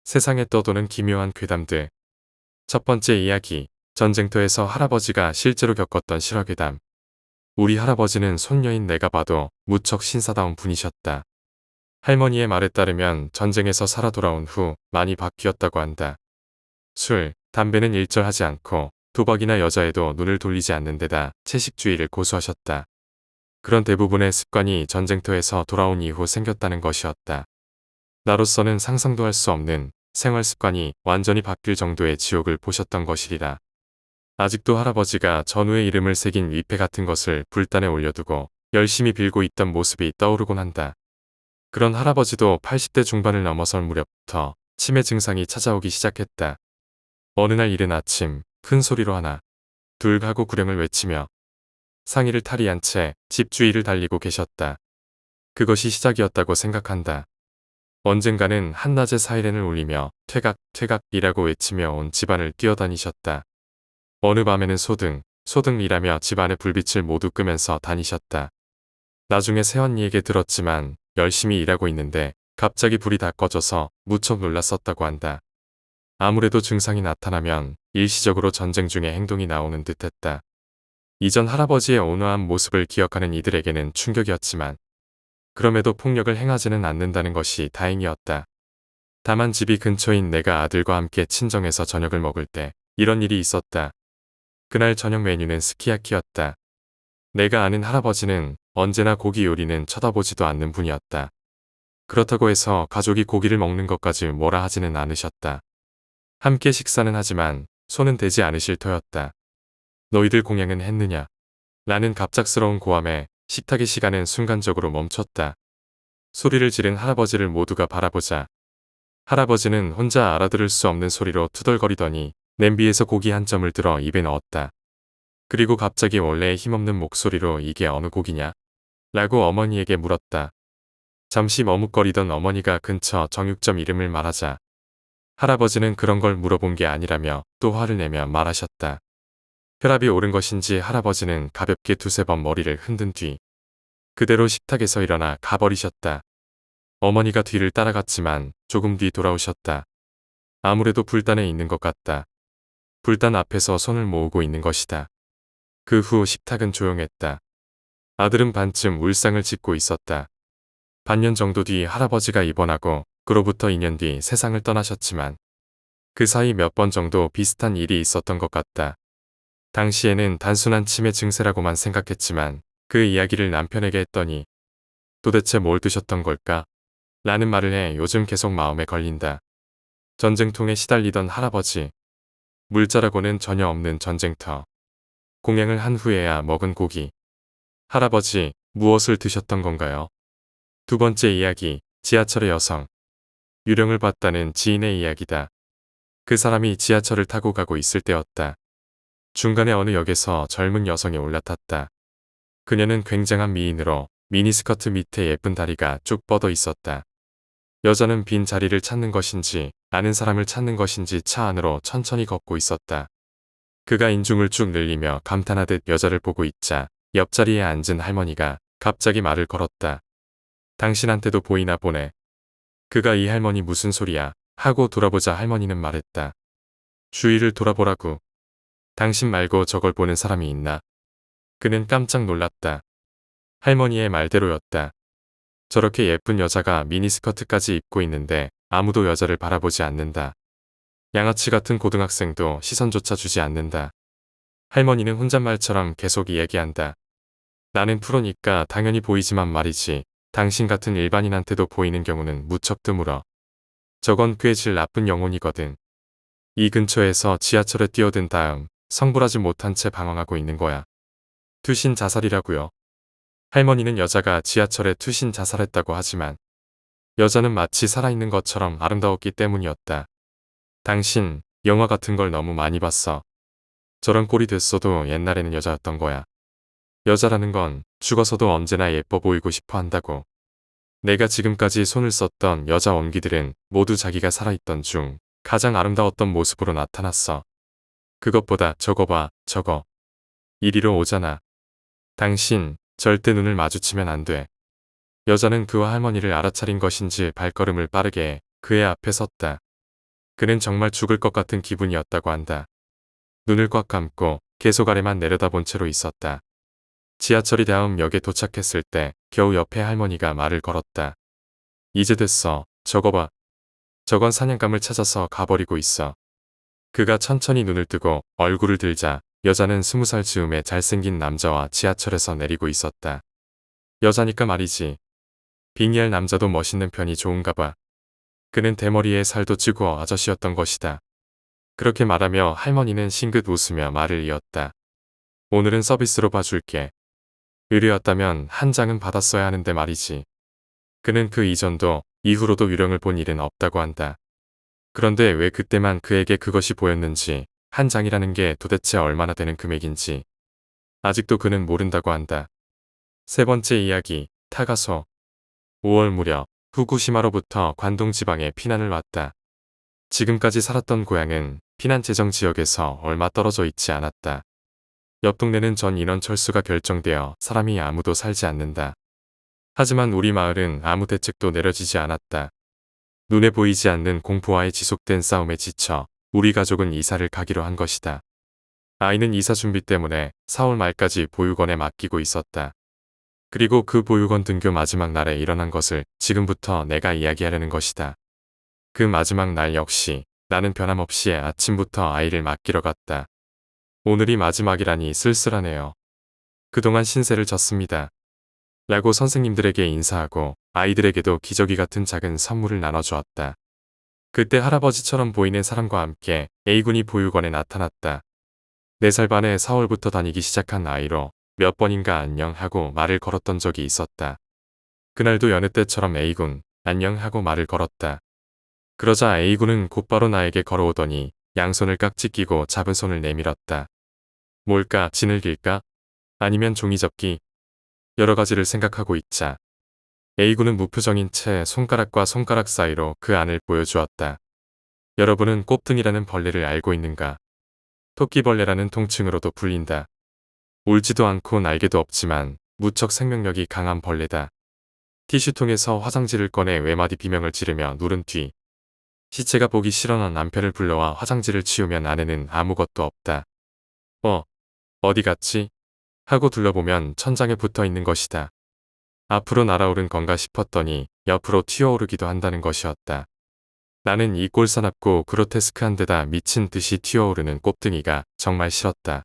세상에 떠도는 기묘한 괴담들. 첫 번째 이야기. 전쟁터에서 할아버지가 실제로 겪었던 실화괴담. 우리 할아버지는 손녀인 내가 봐도 무척 신사다운 분이셨다. 할머니의 말에 따르면 전쟁에서 살아 돌아온 후 많이 바뀌었다고 한다. 술, 담배는 일절하지 않고 도박이나 여자에도 눈을 돌리지 않는 데다 채식주의를 고수하셨다. 그런 대부분의 습관이 전쟁터에서 돌아온 이후 생겼다는 것이었다. 나로서는 상상도 할 수 없는 생활 습관이 완전히 바뀔 정도의 지옥을 보셨던 것이리라. 아직도 할아버지가 전우의 이름을 새긴 위패 같은 것을 불단에 올려두고 열심히 빌고 있던 모습이 떠오르곤 한다. 그런 할아버지도 80대 중반을 넘어설 무렵부터 치매 증상이 찾아오기 시작했다. 어느 날 이른 아침 큰 소리로 하나 둘 하고 구령을 외치며 상의를 탈의한 채 집 주위를 달리고 계셨다. 그것이 시작이었다고 생각한다. 언젠가는 한낮에 사이렌을 울리며 퇴각, 퇴각이라고 외치며 온 집안을 뛰어다니셨다. 어느 밤에는 소등, 소등이라며 집안의 불빛을 모두 끄면서 다니셨다. 나중에 새언니에게 들었지만 열심히 일하고 있는데 갑자기 불이 다 꺼져서 무척 놀랐었다고 한다. 아무래도 증상이 나타나면 일시적으로 전쟁 중에 행동이 나오는 듯했다. 이전 할아버지의 온화한 모습을 기억하는 이들에게는 충격이었지만 그럼에도 폭력을 행하지는 않는다는 것이 다행이었다. 다만 집이 근처인 내가 아들과 함께 친정에서 저녁을 먹을 때 이런 일이 있었다. 그날 저녁 메뉴는 스키야키였다. 내가 아는 할아버지는 언제나 고기 요리는 쳐다보지도 않는 분이었다. 그렇다고 해서 가족이 고기를 먹는 것까지 뭐라 하지는 않으셨다. 함께 식사는 하지만 손은 대지 않으실 터였다. 너희들 공양은 했느냐? 라는 갑작스러운 고함에 식탁의 시간은 순간적으로 멈췄다. 소리를 지른 할아버지를 모두가 바라보자 할아버지는 혼자 알아들을 수 없는 소리로 투덜거리더니 냄비에서 고기 한 점을 들어 입에 넣었다. 그리고 갑자기 원래의 힘없는 목소리로 이게 어느 고기냐? 라고 어머니에게 물었다. 잠시 머뭇거리던 어머니가 근처 정육점 이름을 말하자 할아버지는 그런 걸 물어본 게 아니라며 또 화를 내며 말하셨다. 혈압이 오른 것인지 할아버지는 가볍게 두세 번 머리를 흔든 뒤 그대로 식탁에서 일어나 가버리셨다. 어머니가 뒤를 따라갔지만 조금 뒤 돌아오셨다. 아무래도 불단에 있는 것 같다. 불단 앞에서 손을 모으고 있는 것이다. 그 후 식탁은 조용했다. 아들은 반쯤 울상을 짓고 있었다. 반년 정도 뒤 할아버지가 입원하고 그로부터 2년 뒤 세상을 떠나셨지만 그 사이 몇 번 정도 비슷한 일이 있었던 것 같다. 당시에는 단순한 치매 증세라고만 생각했지만 그 이야기를 남편에게 했더니 도대체 뭘 드셨던 걸까? 라는 말을 해 요즘 계속 마음에 걸린다. 전쟁통에 시달리던 할아버지. 물자라고는 전혀 없는 전쟁터. 공양을 한 후에야 먹은 고기. 할아버지, 무엇을 드셨던 건가요? 두 번째 이야기, 지하철의 여성. 유령을 봤다는 지인의 이야기다. 그 사람이 지하철을 타고 가고 있을 때였다. 중간에 어느 역에서 젊은 여성이 올라탔다. 그녀는 굉장한 미인으로 미니스커트 밑에 예쁜 다리가 쭉 뻗어 있었다. 여자는 빈 자리를 찾는 것인지 아는 사람을 찾는 것인지 차 안으로 천천히 걷고 있었다. 그가 인중을 쭉 늘리며 감탄하듯 여자를 보고 있자 옆자리에 앉은 할머니가 갑자기 말을 걸었다. 당신한테도 보이나 보네. 그가 이 할머니 무슨 소리야 하고 돌아보자 할머니는 말했다. 주위를 돌아보라고. 당신 말고 저걸 보는 사람이 있나? 그는 깜짝 놀랐다. 할머니의 말대로였다. 저렇게 예쁜 여자가 미니스커트까지 입고 있는데 아무도 여자를 바라보지 않는다. 양아치 같은 고등학생도 시선조차 주지 않는다. 할머니는 혼잣말처럼 계속 이야기한다. 나는 프로니까 당연히 보이지만 말이지. 당신 같은 일반인한테도 보이는 경우는 무척 드물어. 저건 꽤 질 나쁜 영혼이거든. 이 근처에서 지하철에 뛰어든 다음 성불하지 못한 채 방황하고 있는 거야. 투신 자살이라고요. 할머니는 여자가 지하철에 투신 자살했다고 하지만 여자는 마치 살아있는 것처럼 아름다웠기 때문이었다. 당신 영화 같은 걸 너무 많이 봤어. 저런 꼴이 됐어도 옛날에는 여자였던 거야. 여자라는 건 죽어서도 언제나 예뻐 보이고 싶어 한다고. 내가 지금까지 손을 썼던 여자 원기들은 모두 자기가 살아있던 중 가장 아름다웠던 모습으로 나타났어. 그것보다 저거 봐, 저거. 이리로 오잖아. 당신 절대 눈을 마주치면 안 돼. 여자는 그와 할머니를 알아차린 것인지 발걸음을 빠르게 해 그의 앞에 섰다. 그는 정말 죽을 것 같은 기분이었다고 한다. 눈을 꽉 감고 계속 아래만 내려다본 채로 있었다. 지하철이 다음 역에 도착했을 때 겨우 옆에 할머니가 말을 걸었다. 이제 됐어. 저거 봐. 저건 사냥감을 찾아서 가버리고 있어. 그가 천천히 눈을 뜨고 얼굴을 들자 여자는 20살 즈음의 잘생긴 남자와 지하철에서 내리고 있었다. 여자니까 말이지. 빙의할 남자도 멋있는 편이 좋은가 봐. 그는 대머리에 살도 찌고 아저씨였던 것이다. 그렇게 말하며 할머니는 싱긋 웃으며 말을 이었다. 오늘은 서비스로 봐줄게. 의뢰였다면 한 장은 받았어야 하는데 말이지. 그는 그 이전도 이후로도 유령을 본 일은 없다고 한다. 그런데 왜 그때만 그에게 그것이 보였는지, 한 장이라는 게 도대체 얼마나 되는 금액인지 아직도 그는 모른다고 한다. 세 번째 이야기, 타가소. 5월 무렵 후쿠시마로부터 관동 지방에 피난을 왔다. 지금까지 살았던 고향은 피난 재정 지역에서 얼마 떨어져 있지 않았다. 옆 동네는 전 인원 철수가 결정되어 사람이 아무도 살지 않는다. 하지만 우리 마을은 아무 대책도 내려지지 않았다. 눈에 보이지 않는 공포와의 지속된 싸움에 지쳐 우리 가족은 이사를 가기로 한 것이다. 아이는 이사 준비 때문에 4월 말까지 보육원에 맡기고 있었다. 그리고 그 보육원 등교 마지막 날에 일어난 것을 지금부터 내가 이야기하려는 것이다. 그 마지막 날 역시 나는 변함없이 아침부터 아이를 맡기러 갔다. 오늘이 마지막이라니 쓸쓸하네요. 그동안 신세를 졌습니다. 라고 선생님들에게 인사하고 아이들에게도 기저귀 같은 작은 선물을 나눠주었다. 그때 할아버지처럼 보이는 사람과 함께 A군이 보육원에 나타났다. 4살 반에 4월부터 다니기 시작한 아이로 몇 번인가 안녕하고 말을 걸었던 적이 있었다. 그날도 여느 때처럼 A군, 안녕하고 말을 걸었다. 그러자 A군은 곧바로 나에게 걸어오더니 양손을 깍지 끼고 잡은 손을 내밀었다. 뭘까? 지늘길까? 아니면 종이접기? 여러 가지를 생각하고 있자 A군은 무표정인 채 손가락과 손가락 사이로 그 안을 보여주었다. 여러분은 꼽등이라는 벌레를 알고 있는가? 토끼벌레라는 통칭으로도 불린다. 울지도 않고 날개도 없지만 무척 생명력이 강한 벌레다. 티슈통에서 화장지를 꺼내 외마디 비명을 지르며 누른 뒤 시체가 보기 싫어한 남편을 불러와 화장지를 치우면 안에는 아무것도 없다. 어디 갔지? 하고 둘러보면 천장에 붙어 있는 것이다. 앞으로 날아오른 건가 싶었더니 옆으로 튀어오르기도 한다는 것이었다. 나는 이 꼴사납고 그로테스크한 데다 미친 듯이 튀어오르는 꼽등이가 정말 싫었다.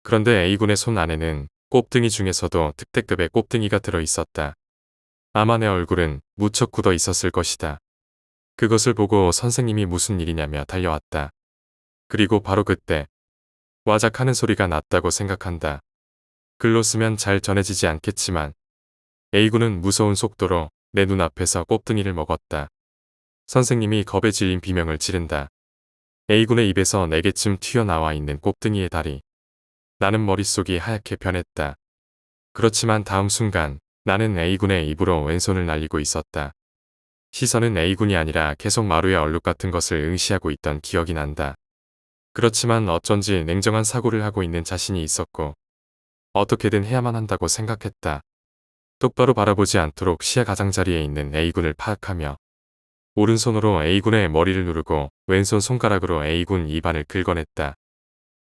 그런데 A군의 손 안에는 꼽등이 중에서도 특대급의 꼽등이가 들어있었다. 아마 내 얼굴은 무척 굳어 있었을 것이다. 그것을 보고 선생님이 무슨 일이냐며 달려왔다. 그리고 바로 그때 와작 하는 소리가 났다고 생각한다. 글로 쓰면 잘 전해지지 않겠지만 A군은 무서운 속도로 내 눈앞에서 꼽등이를 먹었다. 선생님이 겁에 질린 비명을 지른다. A군의 입에서 4개쯤 튀어나와 있는 꼽등이의 다리. 나는 머릿속이 하얗게 변했다. 그렇지만 다음 순간 나는 A군의 입으로 왼손을 날리고 있었다. 시선은 A군이 아니라 계속 마루의 얼룩 같은 것을 응시하고 있던 기억이 난다. 그렇지만 어쩐지 냉정한 사고를 하고 있는 자신이 있었고 어떻게든 해야만 한다고 생각했다. 똑바로 바라보지 않도록 시야 가장자리에 있는 A군을 파악하며 오른손으로 A군의 머리를 누르고 왼손 손가락으로 A군 입안을 긁어냈다.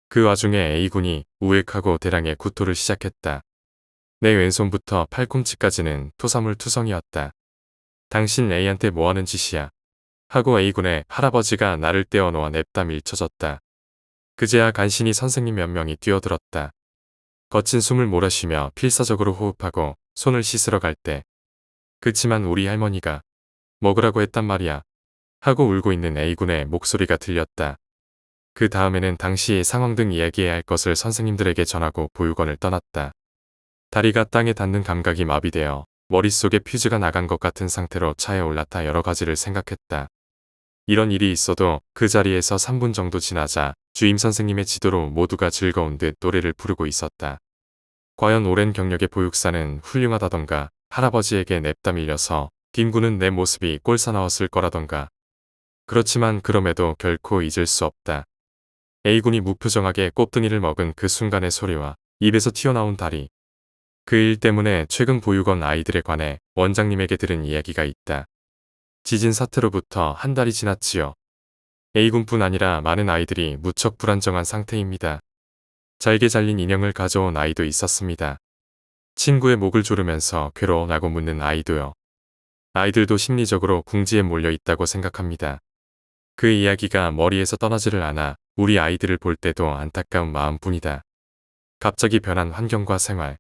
그 와중에 A군이 우웩하고 대량의 구토를 시작했다. 내 왼손부터 팔꿈치까지는 토사물 투성이었다. 당신 A한테 뭐하는 짓이야? 하고 A군의 할아버지가 나를 떼어놓아 냅다 밀쳐졌다. 그제야 간신히 선생님 몇 명이 뛰어들었다. 거친 숨을 몰아쉬며 필사적으로 호흡하고 손을 씻으러 갈 때 그치만 우리 할머니가 먹으라고 했단 말이야 하고 울고 있는 A군의 목소리가 들렸다. 그 다음에는 당시 상황 등 이야기해야 할 것을 선생님들에게 전하고 보육원을 떠났다. 다리가 땅에 닿는 감각이 마비되어 머릿속에 퓨즈가 나간 것 같은 상태로 차에 올라타 여러 가지를 생각했다. 이런 일이 있어도 그 자리에서 3분 정도 지나자 주임 선생님의 지도로 모두가 즐거운 듯 노래를 부르고 있었다. 과연 오랜 경력의 보육사는 훌륭하다던가 할아버지에게 냅다 밀려서 뒹구는 내 모습이 꼴사나웠을 거라던가. 그렇지만 그럼에도 결코 잊을 수 없다. A군이 무표정하게 꼽등이를 먹은 그 순간의 소리와 입에서 튀어나온 다리. 그 일 때문에 최근 보육원 아이들에 관해 원장님에게 들은 이야기가 있다. 지진 사태로부터 한 달이 지났지요. A군뿐 아니라 많은 아이들이 무척 불안정한 상태입니다. 잘게 잘린 인형을 가져온 아이도 있었습니다. 친구의 목을 조르면서 괴로워라고 묻는 아이도요. 아이들도 심리적으로 궁지에 몰려 있다고 생각합니다. 그 이야기가 머리에서 떠나지를 않아 우리 아이들을 볼 때도 안타까운 마음뿐이다. 갑자기 변한 환경과 생활,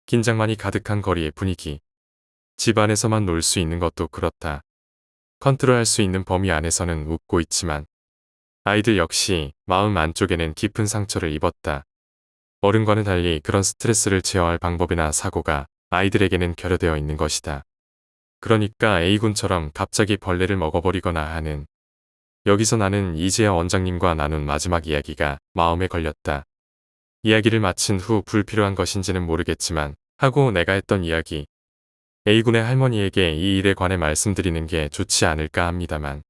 긴장만이 가득한 거리의 분위기, 집 안에서만 놀 수 있는 것도 그렇다. 컨트롤할 수 있는 범위 안에서는 웃고 있지만 아이들 역시 마음 안쪽에는 깊은 상처를 입었다. 어른과는 달리 그런 스트레스를 제어할 방법이나 사고가 아이들에게는 결여되어 있는 것이다. 그러니까 A군처럼 갑자기 벌레를 먹어버리거나 하는. 여기서 나는 이재하 원장님과 나눈 마지막 이야기가 마음에 걸렸다. 이야기를 마친 후 불필요한 것인지는 모르겠지만 하고 내가 했던 이야기. A군의 할머니에게 이 일에 관해 말씀드리는 게 좋지 않을까 합니다만.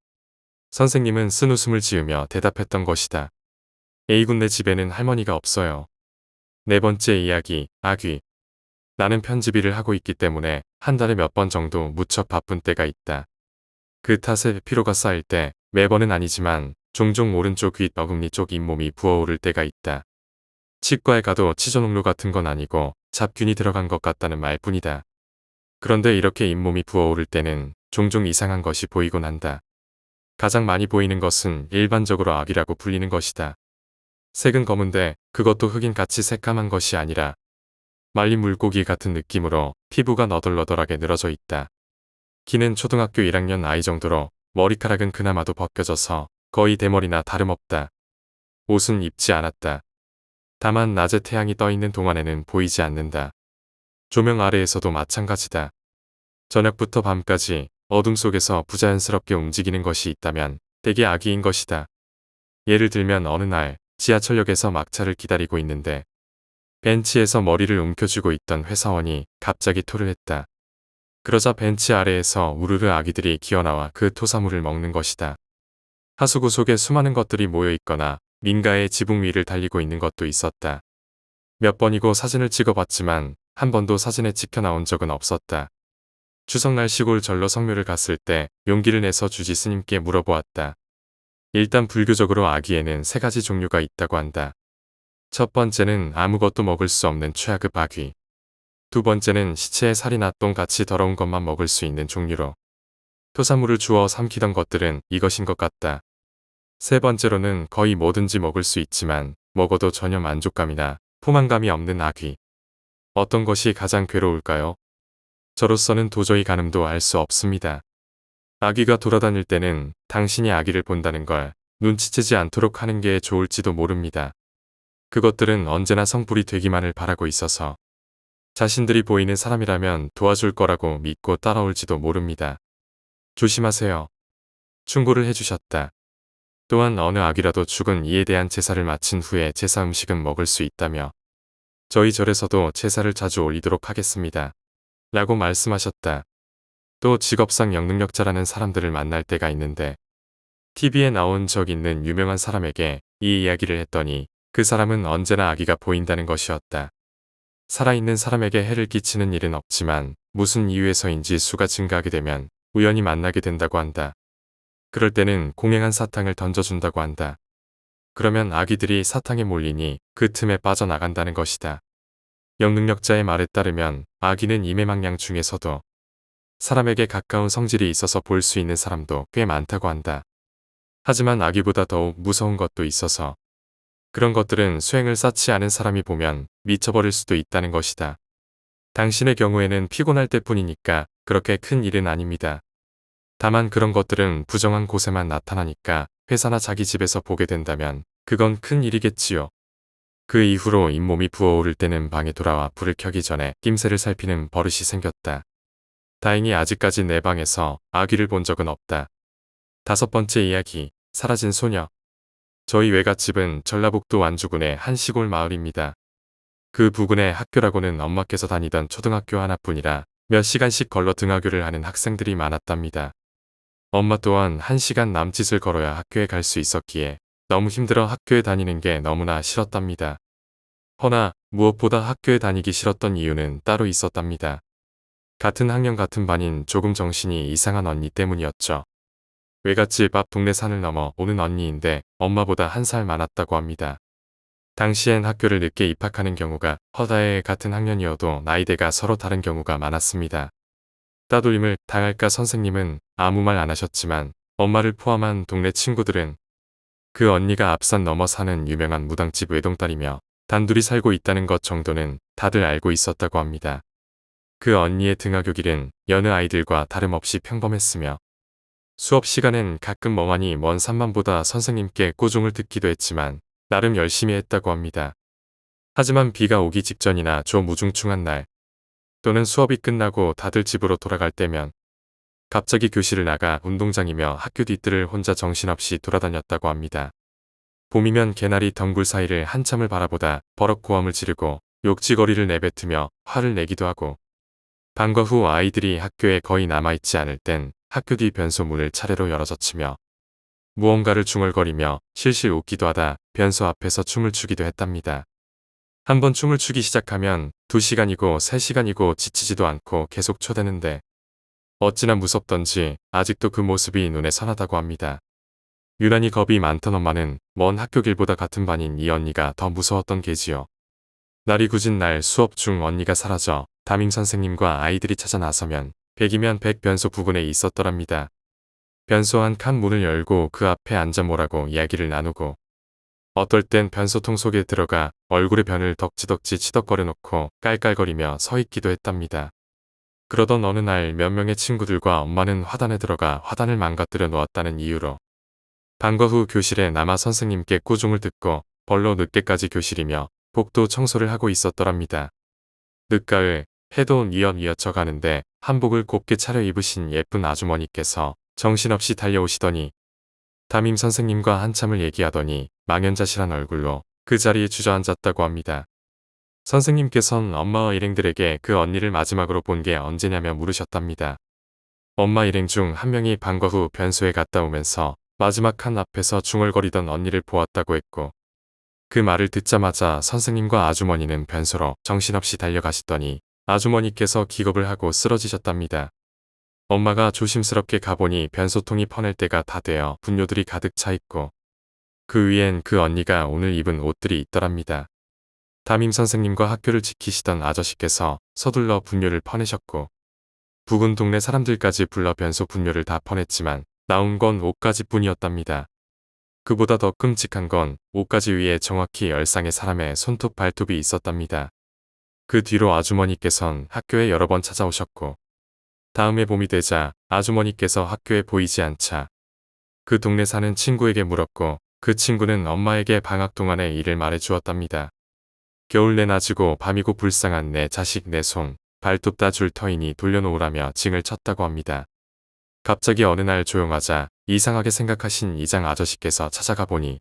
선생님은 쓴웃음을 지으며 대답했던 것이다. A군네 집에는 할머니가 없어요. 네 번째 이야기, 아귀. 나는 편집일을 하고 있기 때문에 한 달에 몇 번 정도 무척 바쁜 때가 있다. 그 탓에 피로가 쌓일 때 매번은 아니지만 종종 오른쪽 윗 어금니 쪽 잇몸이 부어오를 때가 있다. 치과에 가도 치조농로 같은 건 아니고 잡균이 들어간 것 같다는 말뿐이다. 그런데 이렇게 잇몸이 부어오를 때는 종종 이상한 것이 보이곤 한다. 가장 많이 보이는 것은 일반적으로 아귀라고 불리는 것이다. 색은 검은데 그것도 흑인 같이 새까만 것이 아니라 말린 물고기 같은 느낌으로 피부가 너덜너덜하게 늘어져 있다. 키는 초등학교 1학년 아이 정도로 머리카락은 그나마도 벗겨져서 거의 대머리나 다름없다. 옷은 입지 않았다. 다만 낮에 태양이 떠 있는 동안에는 보이지 않는다. 조명 아래에서도 마찬가지다. 저녁부터 밤까지 어둠 속에서 부자연스럽게 움직이는 것이 있다면 대개 아기인 것이다. 예를 들면 어느 날 지하철역에서 막차를 기다리고 있는데 벤치에서 머리를 움켜쥐고 있던 회사원이 갑자기 토를 했다. 그러자 벤치 아래에서 우르르 아기들이 기어나와 그 토사물을 먹는 것이다. 하수구 속에 수많은 것들이 모여 있거나 민가의 지붕 위를 달리고 있는 것도 있었다. 몇 번이고 사진을 찍어봤지만 한 번도 사진에 찍혀 나온 적은 없었다. 추석날 시골 절로 성묘를 갔을 때 용기를 내서 주지 스님께 물어보았다. 일단 불교적으로 아귀에는 세 가지 종류가 있다고 한다. 첫 번째는 아무것도 먹을 수 없는 최하급 아귀. 두 번째는 시체의 살이나 똥 같이 더러운 것만 먹을 수 있는 종류로 토사물을 주워 삼키던 것들은 이것인 것 같다. 세 번째로는 거의 뭐든지 먹을 수 있지만 먹어도 전혀 만족감이나 포만감이 없는 아귀. 어떤 것이 가장 괴로울까요? 저로서는 도저히 가늠도 알 수 없습니다. 아귀가 돌아다닐 때는 당신이 아귀를 본다는 걸 눈치채지 않도록 하는 게 좋을지도 모릅니다. 그것들은 언제나 성불이 되기만을 바라고 있어서 자신들이 보이는 사람이라면 도와줄 거라고 믿고 따라올지도 모릅니다. 조심하세요. 충고를 해주셨다. 또한 어느 아귀라도 죽은 이에 대한 제사를 마친 후에 제사 음식은 먹을 수 있다며 저희 절에서도 제사를 자주 올리도록 하겠습니다. 라고 말씀하셨다. 또 직업상 영능력자라는 사람들을 만날 때가 있는데 TV에 나온 적 있는 유명한 사람에게 이 이야기를 했더니 그 사람은 언제나 아기가 보인다는 것이었다. 살아있는 사람에게 해를 끼치는 일은 없지만 무슨 이유에서인지 수가 증가하게 되면 우연히 만나게 된다고 한다. 그럴 때는 공행한 사탕을 던져준다고 한다. 그러면 아기들이 사탕에 몰리니 그 틈에 빠져나간다는 것이다. 영능력자의 말에 따르면 아기는 임해망양 중에서도 사람에게 가까운 성질이 있어서 볼 수 있는 사람도 꽤 많다고 한다. 하지만 아기보다 더욱 무서운 것도 있어서 그런 것들은 수행을 쌓지 않은 사람이 보면 미쳐버릴 수도 있다는 것이다. 당신의 경우에는 피곤할 때뿐이니까 그렇게 큰 일은 아닙니다. 다만 그런 것들은 부정한 곳에만 나타나니까 회사나 자기 집에서 보게 된다면 그건 큰 일이겠지요. 그 이후로 잇몸이 부어오를 때는 방에 돌아와 불을 켜기 전에 낌새를 살피는 버릇이 생겼다. 다행히 아직까지 내 방에서 아귀를 본 적은 없다. 다섯 번째 이야기, 사라진 소녀. 저희 외갓집은 전라북도 완주군의 한 시골 마을입니다. 그 부근의 학교라고는 엄마께서 다니던 초등학교 하나뿐이라 몇 시간씩 걸러 등하교를 하는 학생들이 많았답니다. 엄마 또한 1시간 남짓을 걸어야 학교에 갈 수 있었기에 너무 힘들어 학교에 다니는 게 너무나 싫었답니다. 허나 무엇보다 학교에 다니기 싫었던 이유는 따로 있었답니다. 같은 학년 같은 반인 조금 정신이 이상한 언니 때문이었죠. 외갓집 앞 동네 산을 넘어 오는 언니인데 엄마보다 한 살 많았다고 합니다. 당시엔 학교를 늦게 입학하는 경우가 허다해 같은 학년이어도 나이대가 서로 다른 경우가 많았습니다. 따돌림을 당할까 선생님은 아무 말 안 하셨지만 엄마를 포함한 동네 친구들은 그 언니가 앞산 넘어 사는 유명한 무당집 외동딸이며 단둘이 살고 있다는 것 정도는 다들 알고 있었다고 합니다. 그 언니의 등하교길은 여느 아이들과 다름없이 평범했으며 수업 시간엔 가끔 멍하니 먼 산만 보다 선생님께 꾸중을 듣기도 했지만 나름 열심히 했다고 합니다. 하지만 비가 오기 직전이나 조무중충한 날 또는 수업이 끝나고 다들 집으로 돌아갈 때면 갑자기 교실을 나가 운동장이며 학교 뒤뜰을 혼자 정신없이 돌아다녔다고 합니다. 봄이면 개나리 덩굴 사이를 한참을 바라보다 버럭 고함을 지르고 욕지거리를 내뱉으며 화를 내기도 하고 방과 후 아이들이 학교에 거의 남아있지 않을 땐 학교 뒤 변소 문을 차례로 열어젖히며 무언가를 중얼거리며 실실 웃기도 하다 변소 앞에서 춤을 추기도 했답니다. 한번 춤을 추기 시작하면 2시간이고 3시간이고 지치지도 않고 계속 초대는데 어찌나 무섭던지 아직도 그 모습이 눈에 선하다고 합니다. 유난히 겁이 많던 엄마는 먼 학교 길보다 같은 반인 이 언니가 더 무서웠던 게지요. 날이 굳은 날 수업 중 언니가 사라져 담임 선생님과 아이들이 찾아 나서면 100이면 100 변소 부근에 있었더랍니다. 변소 한 칸 문을 열고 그 앞에 앉아 뭐라고 이야기를 나누고 어떨 땐 변소통 속에 들어가 얼굴에 변을 덕지덕지 치덕거려 놓고 깔깔거리며 서 있기도 했답니다. 그러던 어느 날 몇 명의 친구들과 엄마는 화단에 들어가 화단을 망가뜨려 놓았다는 이유로 방과 후 교실에 남아 선생님께 꾸중을 듣고 벌로 늦게까지 교실이며 복도 청소를 하고 있었더랍니다. 늦가을 해도 뉘엿뉘엿져 가는데 한복을 곱게 차려 입으신 예쁜 아주머니께서 정신없이 달려오시더니 담임 선생님과 한참을 얘기하더니 망연자실한 얼굴로 그 자리에 주저앉았다고 합니다. 선생님께선 엄마와 일행들에게 그 언니를 마지막으로 본 게 언제냐며 물으셨답니다. 엄마 일행 중 한 명이 방과 후 변소에 갔다 오면서 마지막 칸 앞에서 중얼거리던 언니를 보았다고 했고 그 말을 듣자마자 선생님과 아주머니는 변소로 정신없이 달려가시더니 아주머니께서 기겁을 하고 쓰러지셨답니다. 엄마가 조심스럽게 가보니 변소통이 퍼낼 때가 다 되어 분뇨들이 가득 차 있고 그 위엔 그 언니가 오늘 입은 옷들이 있더랍니다. 담임 선생님과 학교를 지키시던 아저씨께서 서둘러 분뇨를 퍼내셨고 부근 동네 사람들까지 불러 변소 분뇨를 다 퍼냈지만 나온 건 옷가지 뿐이었답니다. 그보다 더 끔찍한 건 옷가지 위에 정확히 10쌍의 사람의 손톱 발톱이 있었답니다. 그 뒤로 아주머니께선 학교에 여러 번 찾아오셨고 다음에 봄이 되자 아주머니께서 학교에 보이지 않자 그 동네 사는 친구에게 물었고 그 친구는 엄마에게 방학 동안의 일을 말해 주었답니다. 겨울 내 낮이고 밤이고 불쌍한 내 자식 내 손 발톱 따줄 터이니 돌려놓으라며 징을 쳤다고 합니다. 갑자기 어느 날 조용하자 이상하게 생각하신 이장 아저씨께서 찾아가 보니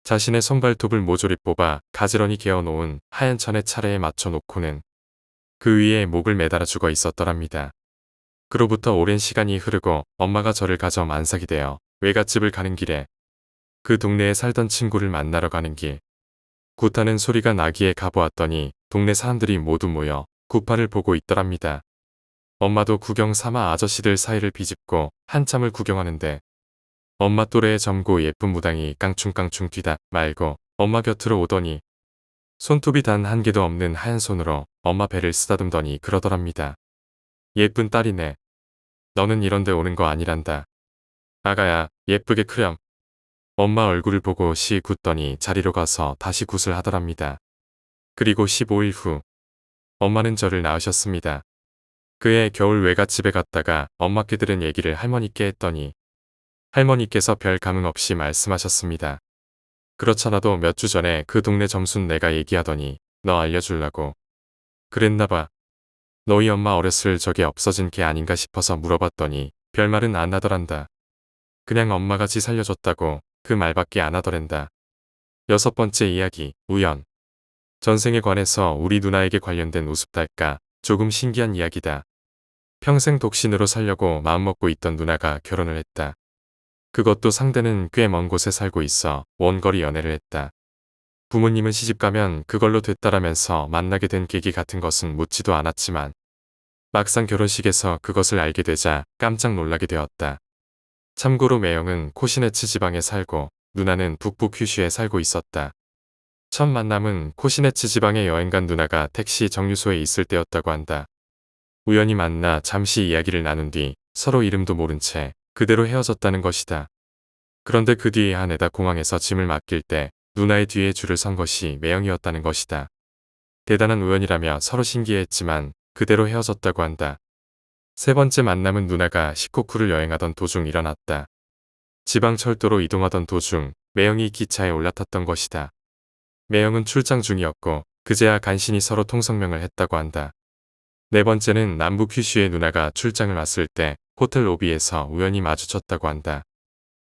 자신의 손발톱을 모조리 뽑아 가지런히 개어놓은 하얀 천의 차례에 맞춰 놓고는 그 위에 목을 매달아 죽어 있었더랍니다. 그로부터 오랜 시간이 흐르고 엄마가 저를 가져 만삭이 되어 외갓집을 가는 길에 그 동네에 살던 친구를 만나러 가는 길 굿하는 소리가 나기에 가보았더니 동네 사람들이 모두 모여 굿파를 보고 있더랍니다. 엄마도 구경 삼아 아저씨들 사이를 비집고 한참을 구경하는데 엄마 또래의 젊고 예쁜 무당이 깡충깡충 뒤다 말고 엄마 곁으로 오더니 손톱이 단 한 개도 없는 하얀 손으로 엄마 배를 쓰다듬더니 그러더랍니다. 예쁜 딸이네. 너는 이런데 오는 거 아니란다. 아가야 예쁘게 크렴. 엄마 얼굴을 보고 시 굳더니 자리로 가서 다시 굿을 하더랍니다. 그리고 15일 후 엄마는 저를 낳으셨습니다. 그해 겨울 외갓집에 갔다가 엄마께 들은 얘기를 할머니께 했더니 할머니께서 별 감흥 없이 말씀하셨습니다. 그렇잖아도 몇 주 전에 그 동네 점순 내가 얘기하더니 너 알려줄라고. 그랬나봐. 너희 엄마 어렸을 적에 없어진 게 아닌가 싶어서 물어봤더니 별말은 안 하더란다. 그냥 엄마가 지 살려줬다고 그 말밖에 안 하더랜다. 6번째 이야기, 우연. 전생에 관해서 우리 누나에게 관련된 우습달까 조금 신기한 이야기다. 평생 독신으로 살려고 마음먹고 있던 누나가 결혼을 했다. 그것도 상대는 꽤 먼 곳에 살고 있어 원거리 연애를 했다. 부모님은 시집가면 그걸로 됐다라면서 만나게 된 계기 같은 것은 묻지도 않았지만 막상 결혼식에서 그것을 알게 되자 깜짝 놀라게 되었다. 참고로 매형은 코시네츠 지방에 살고 누나는 북부 큐슈에 살고 있었다. 첫 만남은 코시네츠 지방에 여행 간 누나가 택시 정류소에 있을 때였다고 한다. 우연히 만나 잠시 이야기를 나눈 뒤 서로 이름도 모른 채 그대로 헤어졌다는 것이다. 그런데 그 뒤에 한에다 공항에서 짐을 맡길 때 누나의 뒤에 줄을 선 것이 매형이었다는 것이다. 대단한 우연이라며 서로 신기해했지만 그대로 헤어졌다고 한다. 세 번째 만남은 누나가 시코쿠를 여행하던 도중 일어났다. 지방철도로 이동하던 도중 매형이 기차에 올라탔던 것이다. 매형은 출장 중이었고 그제야 간신히 서로 통성명을 했다고 한다. 네 번째는 남부 큐슈의 누나가 출장을 왔을 때 호텔 로비에서 우연히 마주쳤다고 한다.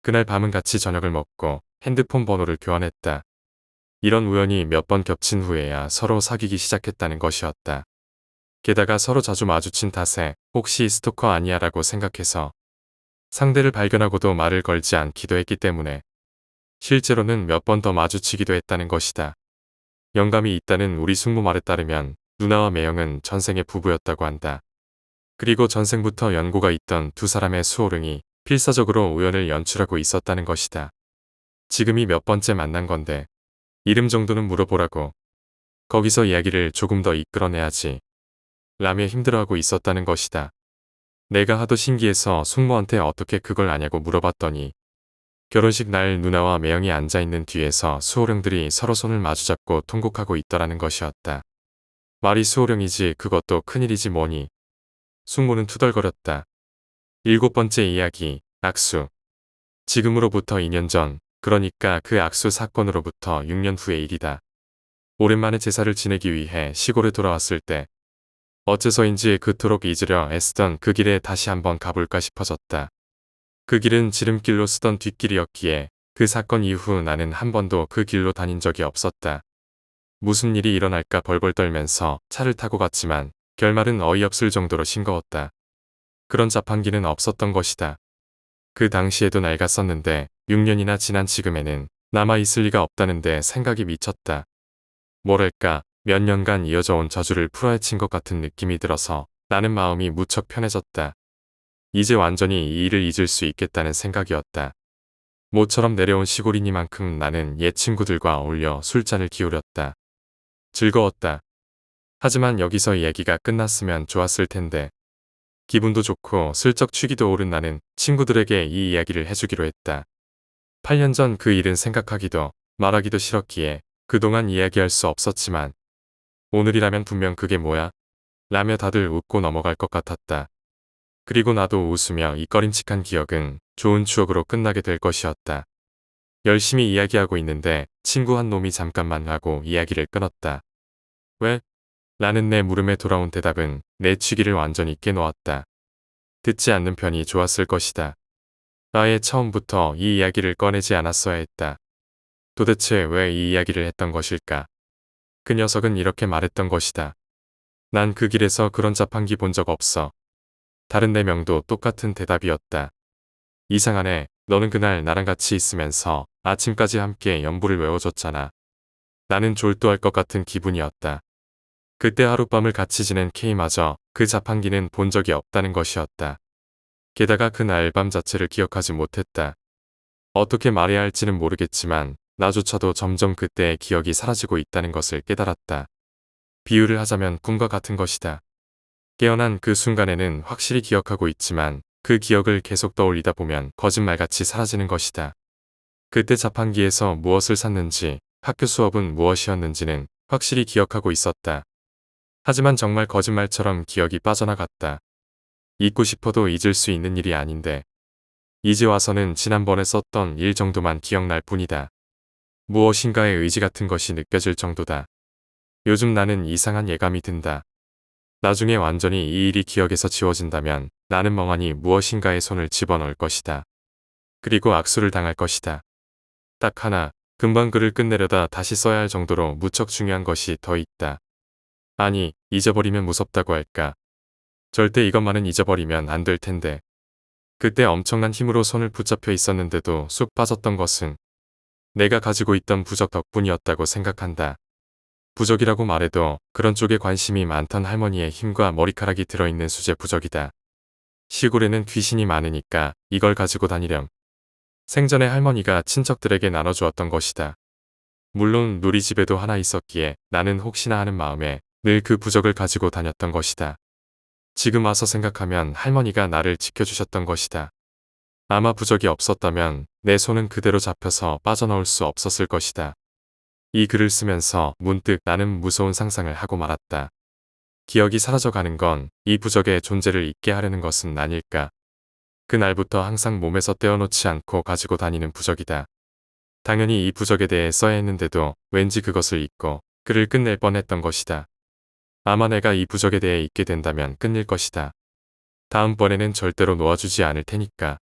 그날 밤은 같이 저녁을 먹고 핸드폰 번호를 교환했다. 이런 우연이 몇 번 겹친 후에야 서로 사귀기 시작했다는 것이었다. 게다가 서로 자주 마주친 탓에 혹시 스토커 아니야 라고 생각해서 상대를 발견하고도 말을 걸지 않기도 했기 때문에 실제로는 몇 번 더 마주치기도 했다는 것이다. 영감이 있다는 우리 숙모 말에 따르면 누나와 매형은 전생의 부부였다고 한다. 그리고 전생부터 연고가 있던 두 사람의 수호령이 필사적으로 우연을 연출하고 있었다는 것이다. 지금이 몇 번째 만난 건데 이름 정도는 물어보라고. 거기서 이야기를 조금 더 이끌어내야지. 라며 힘들어하고 있었다는 것이다. 내가 하도 신기해서 숙모한테 어떻게 그걸 아냐고 물어봤더니 결혼식 날 누나와 매형이 앉아있는 뒤에서 수호령들이 서로 손을 마주잡고 통곡하고 있더라는 것이었다. 말이 수호령이지 그것도 큰일이지 뭐니. 숙모는 투덜거렸다. 일곱 번째 이야기, 악수. 지금으로부터 2년 전, 그러니까 그 악수 사건으로부터 6년 후의 일이다. 오랜만에 제사를 지내기 위해 시골에 돌아왔을 때 어째서인지 그토록 잊으려 애쓰던 그 길에 다시 한번 가볼까 싶어졌다. 그 길은 지름길로 쓰던 뒷길이었기에 그 사건 이후 나는 한 번도 그 길로 다닌 적이 없었다. 무슨 일이 일어날까 벌벌 떨면서 차를 타고 갔지만 결말은 어이없을 정도로 싱거웠다. 그런 자판기는 없었던 것이다. 그 당시에도 낡았었는데 6년이나 지난 지금에는 남아있을 리가 없다는데 생각이 미쳤다. 뭐랄까 몇 년간 이어져 온 저주를 풀어헤친 것 같은 느낌이 들어서 나는 마음이 무척 편해졌다. 이제 완전히 이 일을 잊을 수 있겠다는 생각이었다. 모처럼 내려온 시골이니만큼 나는 옛 친구들과 어울려 술잔을 기울였다. 즐거웠다. 하지만 여기서 이야기가 끝났으면 좋았을 텐데. 기분도 좋고 슬쩍 취기도 오른 나는 친구들에게 이 이야기를 해주기로 했다. 8년 전 그 일은 생각하기도 말하기도 싫었기에 그동안 이야기할 수 없었지만 오늘이라면 분명 그게 뭐야? 라며 다들 웃고 넘어갈 것 같았다. 그리고 나도 웃으며 이 꺼림칙한 기억은 좋은 추억으로 끝나게 될 것이었다. 열심히 이야기하고 있는데 친구 한 놈이 잠깐만 하고 이야기를 끊었다. 왜? 라는 내 물음에 돌아온 대답은 내 취기를 완전히 깨놓았다. 듣지 않는 편이 좋았을 것이다. 아예 처음부터 이 이야기를 꺼내지 않았어야 했다. 도대체 왜 이 이야기를 했던 것일까? 그 녀석은 이렇게 말했던 것이다. 난 그 길에서 그런 자판기 본 적 없어. 다른 4명도 똑같은 대답이었다. 이상하네. 너는 그날 나랑 같이 있으면서 아침까지 함께 연부를 외워줬잖아. 나는 졸도할 것 같은 기분이었다. 그때 하룻밤을 같이 지낸 K마저 그 자판기는 본 적이 없다는 것이었다. 게다가 그날 밤 자체를 기억하지 못했다. 어떻게 말해야 할지는 모르겠지만 나조차도 점점 그때의 기억이 사라지고 있다는 것을 깨달았다. 비유를 하자면 꿈과 같은 것이다. 깨어난 그 순간에는 확실히 기억하고 있지만 그 기억을 계속 떠올리다 보면 거짓말같이 사라지는 것이다. 그때 자판기에서 무엇을 샀는지, 학교 수업은 무엇이었는지는 확실히 기억하고 있었다. 하지만 정말 거짓말처럼 기억이 빠져나갔다. 잊고 싶어도 잊을 수 있는 일이 아닌데 이제 와서는 지난번에 썼던 일 정도만 기억날 뿐이다. 무엇인가의 의지 같은 것이 느껴질 정도다. 요즘 나는 이상한 예감이 든다. 나중에 완전히 이 일이 기억에서 지워진다면 나는 멍하니 무엇인가에 손을 집어넣을 것이다. 그리고 악수를 당할 것이다. 딱 하나, 금방 글을 끝내려다 다시 써야 할 정도로 무척 중요한 것이 더 있다. 아니, 잊어버리면 무섭다고 할까. 절대 이것만은 잊어버리면 안 될 텐데. 그때 엄청난 힘으로 손을 붙잡혀 있었는데도 쑥 빠졌던 것은 내가 가지고 있던 부적 덕분이었다고 생각한다. 부적이라고 말해도 그런 쪽에 관심이 많던 할머니의 힘과 머리카락이 들어있는 수제 부적이다. 시골에는 귀신이 많으니까 이걸 가지고 다니렴. 생전에 할머니가 친척들에게 나눠주었던 것이다. 물론 누리집에도 하나 있었기에 나는 혹시나 하는 마음에 늘 그 부적을 가지고 다녔던 것이다. 지금 와서 생각하면 할머니가 나를 지켜주셨던 것이다. 아마 부적이 없었다면 내 손은 그대로 잡혀서 빠져나올 수 없었을 것이다. 이 글을 쓰면서 문득 나는 무서운 상상을 하고 말았다. 기억이 사라져가는 건 이 부적의 존재를 잊게 하려는 것은 아닐까. 그날부터 항상 몸에서 떼어놓지 않고 가지고 다니는 부적이다. 당연히 이 부적에 대해 써야 했는데도 왠지 그것을 잊고 글을 끝낼 뻔했던 것이다. 아마 내가 이 부적에 대해 잊게 된다면 끝낼 것이다. 다음번에는 절대로 놓아주지 않을 테니까.